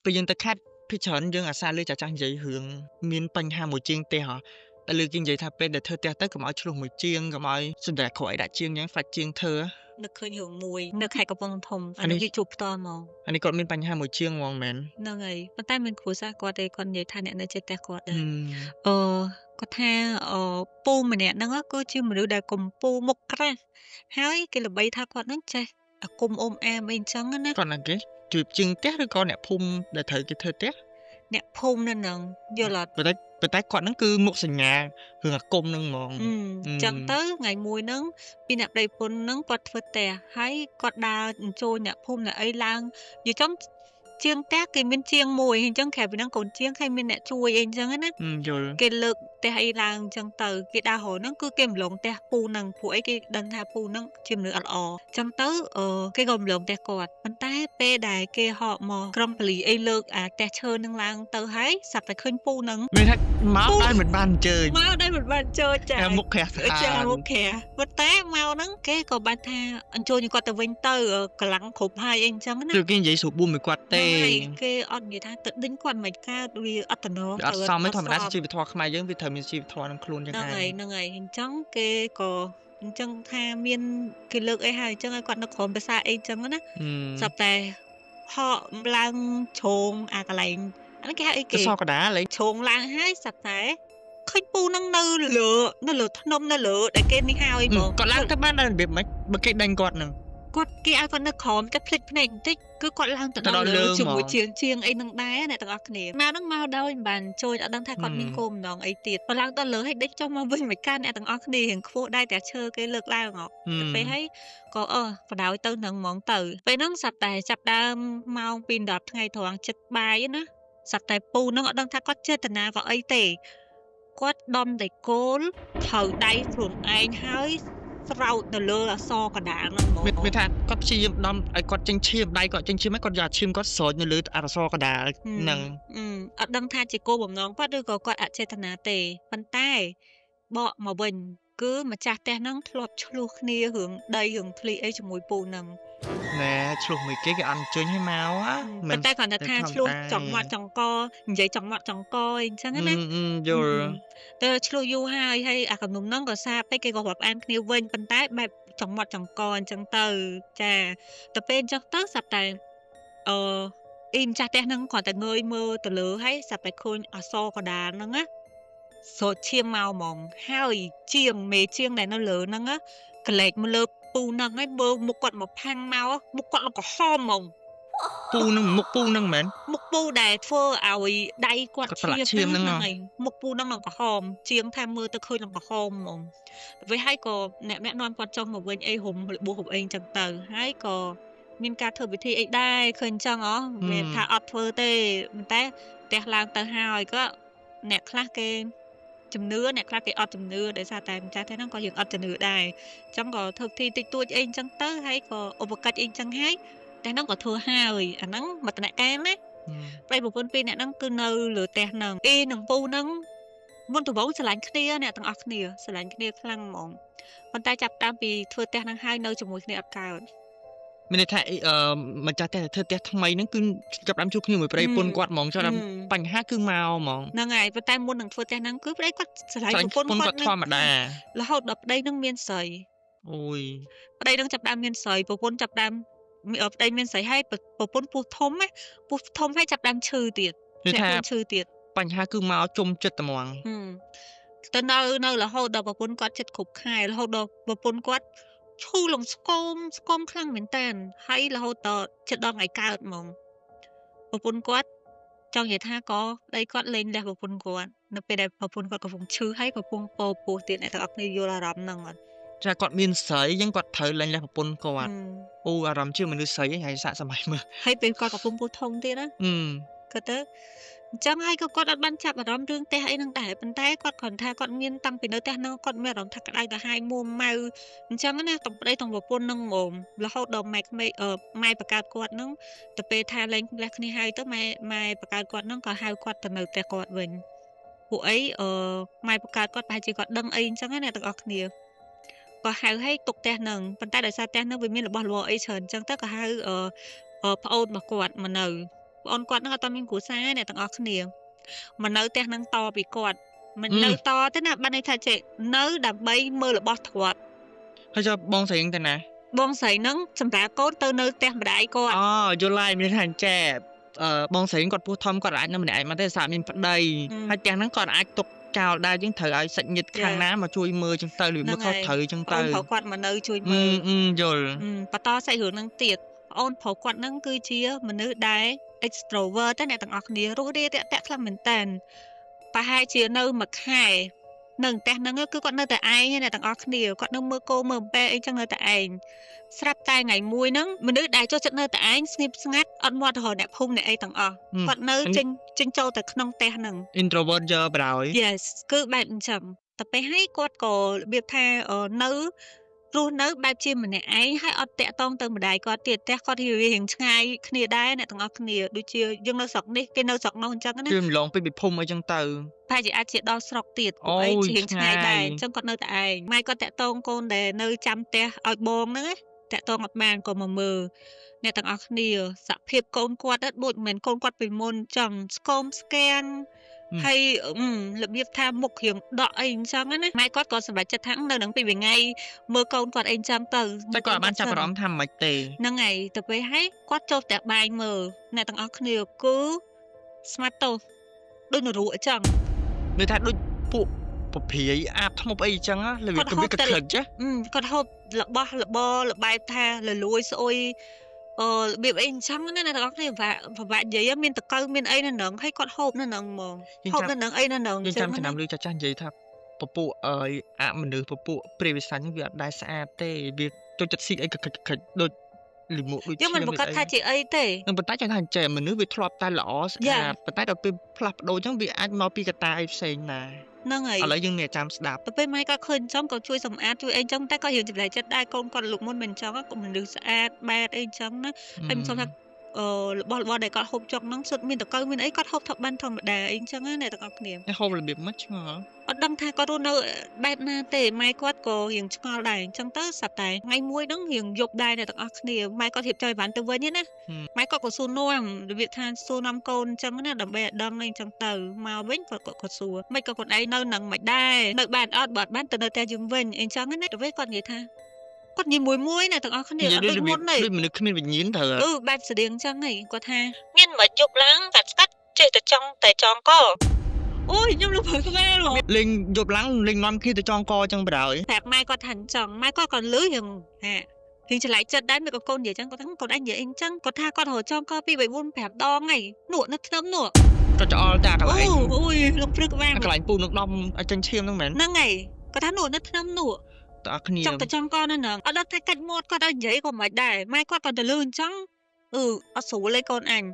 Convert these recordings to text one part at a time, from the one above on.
ពេលយើងទៅខេត្តភាគច្រើនយើងអាសាលើចាស់ៗនិយាយរឿងមានបញ្ហាមួយជាងផ្ទះហ៎តែលើកគេនិយាយថាពេលដែលធ្វើផ្ទះទៅកុំឲ្យឆ្លោះមួយជាងកុំឲ្យសម្រាប់ក្រោយដាក់ជាងអញ្ចឹងខ្លាចជាងធ្វើនឹកឃើញរឿងមួយនៅខេត្តកំពង់ធំអាអានេះ នេះវាជួបផ្ទាល់ហ្មងអានេះគាត់មានបញ្ហាមួយជាងហ្មងមែនហ្នឹងហើយប៉ុន្តែមានគ្រួសារគាត់ទេគាត់និយាយថាអ្នកនៅជិតផ្ទះគាត់ដែរហឹមអឺគាត់ថាពូម្នាក់ហ្នឹងគឺជាមនុស្សដែលកំពូលមុខក្រាស់ហើយគេល្បីថាគាត់ហ្នឹងចេះអាគមអមអាមអីអញ្ចឹងណា គាត់ណាគេជួយជាងផ្ទះឬក៏អ្នកភូមិដែលត្រូវគេធ្វើផ្ទះអ្នកភូមិនៅហ្នឹងយល់អត់ ប៉ុន្តែគាត់ហ្នឹងគឺមុខសញ្ញារឿងអាគមហ្នឹងហ្មងអញ្ចឹងទៅថ្ងៃមួយហ្នឹងពីអ្នកប្តីប្រពន្ធហ្នឹងគាត់ធ្វើផ្ទះហើយគាត់ដើរអញ្ជើញអ្នកភូមិអ្នកអីឡើងនិយាយចំជាងផ្ទះគេមានជាងមួយអញ្ចឹងក្រៅពីហ្នឹងកូនជាងហើយមានអ្នកជួយអីអញ្ចឹងណាយល់គេលើកផ្ទះអីឡើងអញ្ចឹងទៅគេដើររហូតហ្នឹងគឺគេម្លងផ្ទះពូហ្នឹងព្រោះអីគេដឹងថាពូហ្នឹងជាមនុស្សអត់ល្អអញ្ចឹងទៅគេក៏ម្លងផ្ទះគាត់ប៉ុន្តែពេលដែលគេហកមកក្រុមប៉ូលីសអីលើកអាផ្ទះឈើហ្នឹងឡើងទៅហើយស្រាប់តែឃើញពូហ្នឹងមានថាមកដោយមិនបានអញ្ជើញមកដោយមិនបានចូលចា មុខក្រាស់ស្អាតចាមុខក្រាស់ប៉ុន្តែមកហ្នឹងគេក៏បានថាអញ្ជើញគាត់ទៅវិញទៅកម្លាំងគ្រប់ហើយអីអញ្ចឹងណាគឺគេនិយាយស្រួលបួនមួយគាត់ទេគេអត់និយាយថាទៅដេញគាត់មិនកើតវាអត់តំណងអត់សមទេធម្មតាជីវធម៌ខ្មែរយើងវាត្រូវមានជីវធម៌នឹងខ្លួនចឹងហ្នឹងហើយអញ្ចឹងគេក៏អញ្ចឹងថាមានគេលើកអីហើយអញ្ចឹងឲ្យគាត់នៅក្រុមភាសាអីអញ្ចឹងណាស្រាប់តែហកឡើងជ្រងអាកន្លែងអានេះគេហៅអីគេសកដាលេជ្រងឡើងហើយស្រាប់តែឃើញពូនឹងនៅលើធ្នំនៅលើដែលគេនេះហើយហ្មងគាត់ឡើងទៅបានដល់របៀបម៉េចបើគេដេញគាត់នឹងគេឲ្យគាត់នៅក្រោមតែភ្លេចភ្នែកបន្តិចគឺគាត់ឡើងទៅដល់លើជាមួយជាងអីនឹងដែរអ្នកទាំងអស់គ្នាមកនឹងមកដោយមិនបានជួយអត់ដឹងថាគាត់មានគោលបំណងអីទៀតបើឡើងទៅលើឲ្យដេកចុះមកវិញមិនកើតអ្នកទាំងអស់គ្នារៀងខ្ពស់ដែរតែឈើគេលើកឡើងទៅពេលហើយក៏បដ ாய் ទៅនឹងហ្មងទៅពេលហ្នឹងស្រាប់តែចាប់ដើមម៉ោង2 10ថ្ងៃត្រង់ចិត្តបាយណាស្រាប់តែពូនឹងអត់ដឹងថាគាត់ចេតនាក៏អីទេគាត់ដំតែគោលត្រូវដៃខ្លួនឯងហើយស្រោចទៅលើអសកដាលហ្នឹងហ្មងមានថាគាត់ព្យាយាមដំឲ្យគាត់ចេញឈាមដៃគាត់ចេញឈាមហើយគាត់យកអាឈាមគាត់ស្រោចនៅលើអសកដាលហ្នឹងអត់ដឹងថាជាគោលបំណងគាត់ឬក៏គាត់អចេតនាទេប៉ុន្តែបកមកវិញគឺម្ចាស់ផ្ទះហ្នឹងធ្លាប់ឆ្លោះគ្នារឿងដីរឿងធ្លីអីជាមួយពូហ្នឹងណែឆ្លោះមួយគេអត់អញ្ជើញឲ្យមកប៉ុន្តែគាត់ថាឆ្លោះចង់មាត់ចង់កនិយាយចង់មាត់ចង់កអីអញ្ចឹងណាយល់ទៅឆ្លោះយូរហើយអាកនុំហ្នឹងក៏សាបទៅគេក៏រាប់អានគ្នាវិញប៉ុន្តែបែបចង់មាត់ចង្កអញ្ចឹងទៅចាទៅពេលអញ្ចឹងទៅស្រាប់តែអ៊ីម្ចាស់ផ្ទះហ្នឹងគាត់តែងើយមើលទៅលើហើយស្រាប់តែឃើញអសកដាលហ្នឹងណាស្រោចឈាមមកហ្មងហើយមេជាងដែលនៅលើហ្នឹងកលែកមកលើពូហ្នឹងហើយមើលមុខគាត់មកផាំងមកមុខគាត់ក្រហមហ្មងមុខពូហ្នឹងមែនមុខពូដែលធ្វើឲ្យដៃគាត់ឈាមហ្នឹងហើយមុខពូហ្នឹងនឹងក្រហមជាងថាមើលទៅឃើញនឹងក្រហមហ្មងវាហើយក៏អ្នកនាំគាត់ចុះមកវិញអីរុំរបួសអីអញ្ចឹងទៅហើយក៏មានការធ្វើពិធីអីដែរឃើញអញ្ចឹងវាថាអត់ធ្វើទេប៉ុន្តែផ្ទះឡើងទៅហើយក៏អ្នកខ្លះគេជំនឿអ្នកខ្លះគេអត់ជំនឿដោយសារតែម្ចាស់ផ្ទះហ្នឹងក៏យើងអត់ជំនឿដែរអញ្ចឹងក៏ធ្វើពិធីតិចតួចអីអញ្ចឹងទៅហើយក៏ឧបកិច្ចអីអញ្ចឹងហើយតែហ្នឹងក៏ធ្វើហើយអាហ្នឹងមតនកាមណាប្តីប្រពន្ធពីរអ្នកហ្នឹងគឺនៅលើផ្ទះហ្នឹងអ៊ីនិងពូហ្នឹងមុនដំបូងស្រឡាញ់គ្នាអ្នកទាំងអស់គ្នាស្រឡាញ់គ្នាខ្លាំងហ្មងប៉ុន្តែចាប់តាមពីធ្វើផ្ទះហ្នឹងហើយនៅជាមួយគ្នាអត់កើតមានន័យថាម្ចាស់ផ្ទះធ្វើផ្ទះថ្មីហ្នឹងគឺចាប់ដើមជួបគ្នាមួយប្តីប្រពន្ធគាត់ហ្មងចាប់ដើមបញ្ហាគឺមកហ្មងហ្នឹងហើយប៉ុន្តែមុននឹងធ្វើផ្ទះហ្នឹងគឺប្តីគាត់ស្រឡាញ់ប្រពន្ធគាត់ធម្មតារហូតដល់ប្តីហ្នឹងមានស្រីអូយប្តីហ្នឹងចាប់ដើមមានស្រីប្រពន្ធចាប់ដើមប្តីមានស្រីហើយប្រពន្ធពោះធំហើយចាប់ដើមឈឺទៀតឈឺទៀតបញ្ហាគឺមកជុំចិត្តត្មងទៅនៅរហូតដល់ប្រពន្ធគាត់ចិត្តគ្រប់ខែរហូតដល់ប្រពន្ធគាត់ឈឺលំស្គមខ្លាំងមែនតើហើយរហូតដល់ចិត្តដល់ថ្ងៃកើតហ្មងប្រពន្ធគាត់ចង់និយាយថាក៏ប្តីគាត់លេងលះប្រពន្ធគាត់នៅពេលដែលប្រពន្ធគាត់កំពុងឈឺហើយកំពុងពោះទៀតអ្នកទាំងអស់គ្នាយល់អារម្មណ៍ហ្នឹងអត់ចាគាត់មានស្រីអញ្ចឹងគាត់ត្រូវលែងលះប្រពន្ធគាត់អូអារម្មណ៍ជាមនុស្សស្រីហើយសាកសម័យមើលហើយពេលគាត់កំពុងពោះធំទៀតណាគាត់ទៅអញ្ចឹងហើយក៏គាត់អត់បានចាប់អារម្មណ៍រឿងផ្ទះអីហ្នឹងដែរប៉ុន្តែគាត់គ្រាន់ថាគាត់មានតាំងពីនៅផ្ទះហ្នឹងគាត់មានអារម្មណ៍ថាក្តៅក្រហាយមួម៉ៅអញ្ចឹងណាតំប្តីតំប្រពន្ធហ្នឹងហ្មងរហូតដល់ម៉ែបកើតគាត់ហ្នឹងទៅពេលថាលែងលះគ្នាហើយទៅម៉ែបកើតគាត់ហ្នឹងក៏ហៅគាត់ទៅនៅផ្ទះគាត់វិញពួកអីម៉ែបកើតគាត់ប្រហែលជាគាត់ដឹងអីអញ្ចឹងណាអ្នកទាំងអស់គ្នាក៏ហៅឲ្យទុកផ្ទះហ្នឹងប៉ុន្តែដោយសារផ្ទះហ្នឹងវាមានរបស់របរអីច្រើនអញ្ចឹងទៅក៏ហៅប្អូនរបស់គាត់មកនៅ បងអូនគាត់ហ្នឹងអត់ទាន់មានគ្រួសារទេអ្នកទាំងអស់គ្នាមកនៅផ្ទះហ្នឹងតពីគាត់មិន អឺ នៅតទេណាបានន័យថាចេះនៅដើម្បីមើលរបស់ទ្រព្យ ហើយចុះបងស្រីហ្នឹងទៅណា បងស្រីហ្នឹងសម្រាប់កូនទៅនៅផ្ទះម្ដាយគាត់ អូយល់ហើយមានថាអញ្ចេះបងស្រីគាត់ពោះធំគាត់អាចនៅម្នាក់ឯងមកទេសារមានប្តីហើយផ្ទះហ្នឹងគាត់អាចទុកចោលដែរយើងត្រូវឲ្យសាច់ញាតិខាងណាមកជួយមើលចឹងទៅឬមើលខុសត្រូវចឹង អូ ទៅ នប្រុសគាត់មកនៅជួយ អឺ មើល យល់ បន្តសាច់រឿងហ្នឹងទៀតអូនប្រុសគាត់ហ្នឹងគឺជាមនុស្សដែល extrovert ទេអ្នកទាំងអស់គ្នារស់រាយរាក់ទាក់ខ្លាំងមែនតើប្រហែលជានៅមួយខែនៅផ្ទះហ្នឹងគឺគាត់នៅតែឯងអ្នកទាំងអស់គ្នាគាត់នៅមើលគោមើលអំពែអីចឹងនៅតែឯងស្រាប់តែថ្ងៃមួយហ្នឹងមនុស្សដែលចូលចិត្តនៅតែឯងស្ងៀមស្ងាត់អត់មកទៅរកអ្នកភូមិអ្នកអីទាំងអស់គាត់នៅចេញចូលទៅក្នុងផ្ទះហ្នឹង introvert យកបរោយ Yes គឺបែបអញ្ចឹងតែពេលហើយគាត់ក៏របៀបថានៅរស់នៅបែបជាម្នាក់ឯងហើយអត់តាក់ទងទៅម្ដាយគាត់ទៀតផ្ទះគាត់រៀងឆ្ងាយគ្នាដែរអ្នកទាំងអស់គ្នាដូចជាយើងនៅស្រុកនេះគេនៅស្រុកនោះអញ្ចឹងណា គឺម្លងពីពិភពអីចឹងទៅ ប្រហែលជាអាចជាដល់ស្រុកទៀតព្រោះអីជារៀងឆ្ងាយដែរអញ្ចឹងគាត់នៅតែឯងម៉ែគាត់តាក់ទងកូនដែលនៅចាំផ្ទះឲ្យបងហ្នឹងណាតាក់ទងអត់បានក៏មកមើលអ្នកទាំងអស់គ្នាសភាពកូនគាត់ដូចមិនមែនកូនគាត់ពីមុនអញ្ចឹងស្គមស្គាំងហើយរបៀបថាមុខរៀងដកអីអញ្ចឹងណាម៉ែគាត់ក៏សម្រេចចិត្តថានៅនឹងពីមួយថ្ងៃមើលកូនគាត់អីអញ្ចឹងទៅ តែគាត់បានចាប់អារម្មណ៍ថាមិនទេ ហ្នឹងហើយទៅពេលហើយគាត់ចូលផ្ទះបាយមើលអ្នកទាំងអស់គ្នាគឺស្មាត់ទៅដូចនរោអញ្ចឹង នឿថាដូចពួកពព្រាយអាបធ្មប់អីអញ្ចឹងលើវាគិតចា គាត់ហូបរបស់របរលបែបថាលលួយស្អុយរបៀបអីអញ្ចឹងណាអ្នកទាំងអស់គ្នាប្រវាក់និយាយមានតកៅមានអីនៅនឹងហើយគាត់ហូបនៅនឹងហ្មងហូបនៅនឹងអីនៅនឹង យើងចាំឆ្នាំលឺចាស់និយាយថាពពួកអមនុស្សពពួកព្រាយវិសាញហ្នឹងវាអត់ដែរស្អាតទេវាចូលចិត្តស៊ីអីកកិចដូចលិមួកដូច យើងមិនប្រកាសថាជាអីទេ នឹងប៉ុន្តែចង់ថាអញ្ចឹងមនុស្សវាធ្លាប់តែល្អស្អាតប៉ុន្តែដល់ពេលផ្លាស់ប្ដូរអញ្ចឹងវាអាចមកពីកត្តាអីផ្សេងដែរ ហ្នឹងហើយ ឥឡូវយើងអ្នកចាំស្ដាប់ ទៅពេលម៉ែគាត់ឃើញអញ្ចឹងក៏ជួយសម្អាតជួយអីអញ្ចឹងតែគាត់រៀងចម្លែកចិត្តដែរកូនគាត់លោកមុនមិនអញ្ចឹងក៏មនុស្សស្អាតបែតអីអញ្ចឹងណាហើយមិនសុំថារបស់ដែលគាត់ហូបចុកហ្នឹងសុទ្ធមានតកៅមានអីគាត់ហូបថាបានធម្មតាអីអញ្ចឹងណាអ្នកទាំងអស់គ្នា ហូបរបៀបមិនឆ្ងល់ អត់ដឹងថាគាត់រស់នៅបែបណាទេម៉ែគាត់ក៏រៀងឆ្ងល់ដែរអញ្ចឹងទៅស្រាប់តែថ្ងៃមួយហ្នឹងរៀងយប់ដែរអ្នកទាំងអស់គ្នាម៉ែគាត់រៀបចំអីវ៉ាន់ទៅវិញណាម៉ែគាត់ក៏សួរនាំរបៀបថាសួរនាំកូនអញ្ចឹងណាដើម្បីឲ្យដឹងអីអញ្ចឹងទៅមកវិញគាត់សួរមិនក៏ខ្លួនឯងនៅនឹងមិនដែរនៅបានអត់បើអត់បានទៅនៅផ្ទះយើងវិញអីអញ្ចឹងណាទៅវិញគាត់និយាយថាគាត់និយាយមួយណាទាំងអស់គ្នាអត់ដូចមុនទេ ដូចមនុស្សគ្មានវិញ្ញាណទៅ បែបស្រៀងអញ្ចឹងហីគាត់ថាមានមិនយប់ឡើងតែស្កាត់ចេះតែចង់កអូយខ្ញុំលឺព្រឹកក្បែរលេងយប់ឡើងលេងនាំគ្នាទៅចងកអញ្ចឹងបណ្ដោយ ប្រាប់ម៉ែគាត់ថាអញ្ចឹងម៉ែគាត់ក៏លឺយ៉ាងហារៀងឆ្លៃចិត្តដែរមិនក៏កូននិយាយអញ្ចឹងគាត់ថាកូនឯងនិយាយអីអញ្ចឹងគាត់ថាគាត់រកចងក2 3 4 5ដងហីនោះនៅថ្នាំនោះ គាត់ច្អល់តាកន្លែង អូយលំព្រឹកក្បែរ កន្លែងពូនឹងដំឲ្យចេញឈាមហ្នឹងមែន ហ្នឹងហីគាត់ថានោះនៅថ្នាំនោះ តើគ្នា ចង់ទៅចងកនៅហ្នឹងអត់ដឹងថាកាច់មាត់គាត់ឲ្យនិយាយក៏មិនដែរម៉ែគាត់ក៏ទៅលឺអញ្ចឹងអត់ស្រួលទេកូនអញ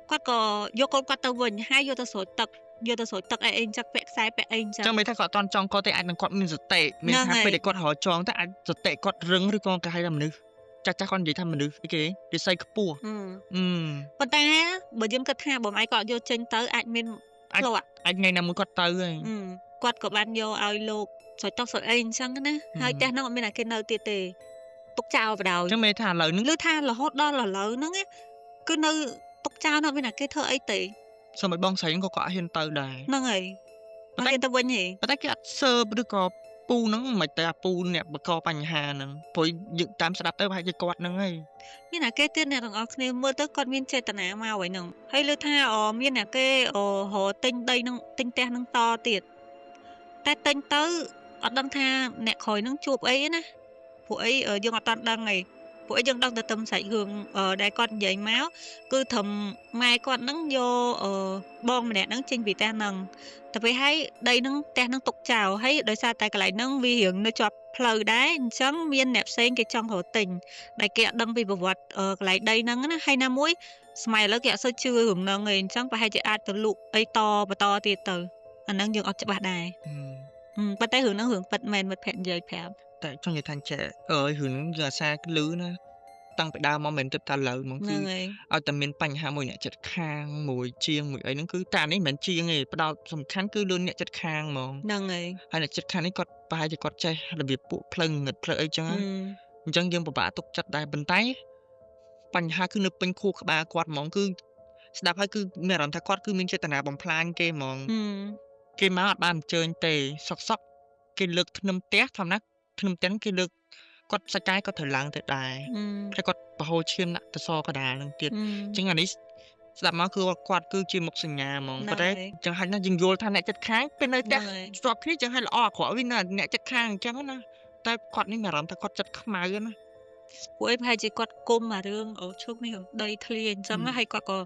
គាត់ក៏យកកូនគាត់ទៅវិញហើយយកទៅស្រោចទឹកអីអីចឹងពាក់ខ្សែពាក់អីចឹង ចឹងមិនថាគាត់អត់ចង់កទេអាចនឹងគាត់មានសតិមានថាពេលដែលគាត់រកចងតែអាចសតិគាត់រឹងឬក៏គេហៅថាមនុស្សចាស់គាត់និយាយថាមនុស្សអីគេរិស័យខ្ពស់ប៉ុន្តែបើយើងគិតថាបើម៉ែគាត់យកចេញទៅអាចមានផ្លាត់អាចថ្ងៃណាមួយគាត់ទៅហើយ គាត់ក៏បានយកឲ្យលោកស្រោចទឹកស្រោចអីអញ្ចឹងណាហើយផ្ទះហ្នឹងអត់មានអាគេនៅទៀតទេទុកចោលបដ ாய் ចឹងមិនថាឥឡូវហ្នឹងឮថារហូតដល់ឥឡូវហ្នឹងគឺនៅទុកចោលអត់មានអាគេធ្វើអីទេ សូម្បីបងស្រីក៏គាត់ហ៊ានទៅដែរ ហ្នឹងហើយអត់ហ៊ានទៅវិញទេ ប៉ុន្តែគេអត់សើបឬក៏ពូហ្នឹងមិនតែពូអ្នកបកបញ្ហាហ្នឹងព្រោះយើងតាមស្ដាប់ទៅប្រហែលជាគាត់ហ្នឹងហើយ មានអាគេទៀតអ្នកទាំងអស់គ្នាមើលទៅគាត់មានចេតនាមកហើយហ្នឹងហើយឮថាមានអាគេរទិញដីហ្នឹងទិញផ្ទះហ្នឹងតទៀតតែទិញទៅអត់ដឹងថាអ្នកក្រោយហ្នឹងជួបអីណាពួកអីយើងអត់តាន់ដឹងទេពួកអីយើងដឹងតែទៅសាច់រឿងដែលគាត់និយាយមកគឺត្រឹមម៉ែគាត់ហ្នឹងយកបងម្នាក់ហ្នឹងចេញពីផ្ទះហ្នឹងតែពេលហើយដីហ្នឹងផ្ទះហ្នឹងទុកចោលហើយដោយសារតែកន្លែងហ្នឹងវារៀងនៅជាប់ផ្លូវដែរអញ្ចឹងមានអ្នកផ្សេងគេចង់រកទិញដែលគេអត់ដឹងពីប្រវត្តិកន្លែងដីហ្នឹងណាហើយណាមួយស្មៃឥឡូវគេអត់សូវជឿរឿងហ្នឹងទេអញ្ចឹងប្រហែលជាអាចទៅលក់អីបន្តទៀតទៅអាហ្នឹងយើងអត់ច្បាស់ដែរប៉ុន្តែរឿងហ្នឹងរឿងពិតមែនមិត្តភក្តិនិយាយប្រាប់តែចង់និយាយថាចេះរឿងហ្នឹងយើងអាសាលឺណាតាំងពីដើមមកមិនទៅតែលើហ្មងគឺឲ្យតែមានបញ្ហាមួយអ្នកចិត្តខាងមួយជាងមួយអីហ្នឹងគឺតានេះមិនមែនជាងទេផ្ដោតសំខាន់គឺលើអ្នកចិត្តខាងហ្មងហ្នឹងហើយហើយអ្នកចិត្តខាងនេះគាត់ប្រហែលជាគាត់ចេះរបៀបពួកផ្លូវងឹតផ្លូវអីចឹងអញ្ចឹងយើងពិបាកទុកចិត្តដែរប៉ុន្តែ បញ្ហាគឺនៅពេញខួរក្បាលគាត់ហ្មងគឺស្ដាប់ហើយគឺមានអារម្មណ៍ថាគាត់គឺមានចេតនាបំផ្លាញគេហ្មងគេមកអត់បានអញ្ជើញទេសុកគេលើកធ្នឹមផ្ទះធម្មតាធ្នឹមផ្ទះគេលើកគាត់សាច់កាយគាត់ត្រូវឡើងទៅដែរតែគាត់បរហូរឈាមដាក់ទៅសកដាលនឹងទៀតអញ្ចឹងអានេះស្ដាប់មកគឺគាត់គឺជាមុខសញ្ញាហ្មងប៉ុន្តែចឹងហាច់ណាយើងយល់ថាអ្នកចិត្តខាងពេលនៅផ្ទះស្របគ្នាចឹងហើយល្អអាក្រក់វិញណាអ្នកចិត្តខាងអញ្ចឹងណាតែគាត់នេះមានអារម្មណ៍ថាគាត់ចិត្តខ្មៅណាពួកឯងប្រហែលជាគាត់គុំអារឿងឈុកនេះដីធ្លីអញ្ចឹងហើយគាត់ក៏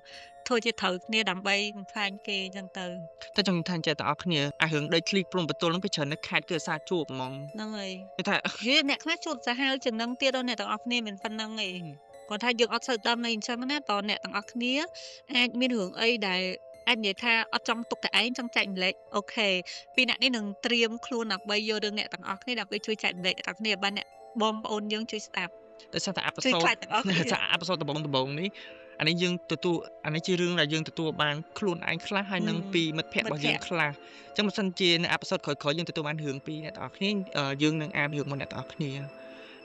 ធ្វើជាត្រូវគ្នាដើម្បីបំផ្លាញគេអញ្ចឹងទៅចង់ថាចេះតែអស់គ្នាអារឿងដីធ្លីព្រំបន្ទល់ហ្នឹងវាច្រើននៅខេត្តគឺអាសាជួបហ្មងហ្នឹងហើយគេថាអ្នកខ្លះជួបសាហាវជាងហ្នឹងទៀតអ្នកទាំងអស់គ្នាមិនប៉ុណ្្នឹងទេគាត់ថាយើងអត់សូវដឹងអីអញ្ចឹងណាតអ្នកទាំងអស់គ្នាអាចមានរឿងអីដែលអាចនិយាយថាអត់ចង់ទុកតែឯងចង់ចែកម្លែកអូខេពីអ្នកនេះនឹងត្រៀមខ្លួនដើម្បីយករឿងអ្នកទាំងអស់គ្នាដើម្បីជួយចែកម្លែកទាំងគ្នាបានអ្នកបងប្អូនយើងជួយស្ដាប់ដោយសារតែអេពីសូតដំបងនេះអានេះយើងទទួលអានេះជារឿងដែលយើងទទួលបានខ្លួនឯងខ្លះហើយនឹងពីមិត្តភ័ក្តិរបស់យើងខ្លះអញ្ចឹងបើសិនជានៅអេពីសូតក្រោយៗយើងទទួលបានរឿងពីអ្នកទាំងអស់គ្នាយើងនឹងអានរឿងមកអ្នកទាំងអស់គ្នា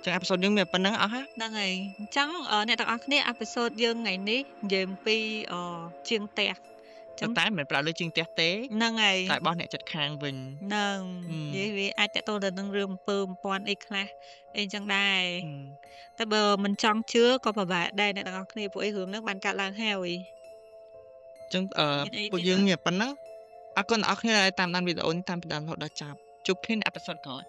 ចឹងអេពីសូតយើងមានប៉ុណ្ណឹងអស់ហ្នឹងហើយអញ្ចឹងអ្នកទាំងអស់គ្នាអេពីសូតយើងថ្ងៃនេះនិយាយអំពីជាងផ្ទះតែមិនប្រើលើជាងផ្ទះទេហ្នឹងហើយតែបោះអ្នកចិត្តខាងវិញហ្នឹងនិយាយវាអាចតទៅទៅនឹងរឿងអំពើបំពាន់អីខ្លះអីចឹងដែរតែបើមិនចង់ជឿក៏ពិបាកដែរអ្នកទាំងអស់គ្នាពួកអីរឿងហ្នឹងបានកាត់ឡើងហើយចឹងពួកយើងមានប៉ុណ្ណឹងអរគុណអ្នកនរគ្នាដែលតាមដានវីដេអូនេះតាមពីដើមរហូតដល់ចប់ជួបគ្នានៅអេពីសូតក្រោយ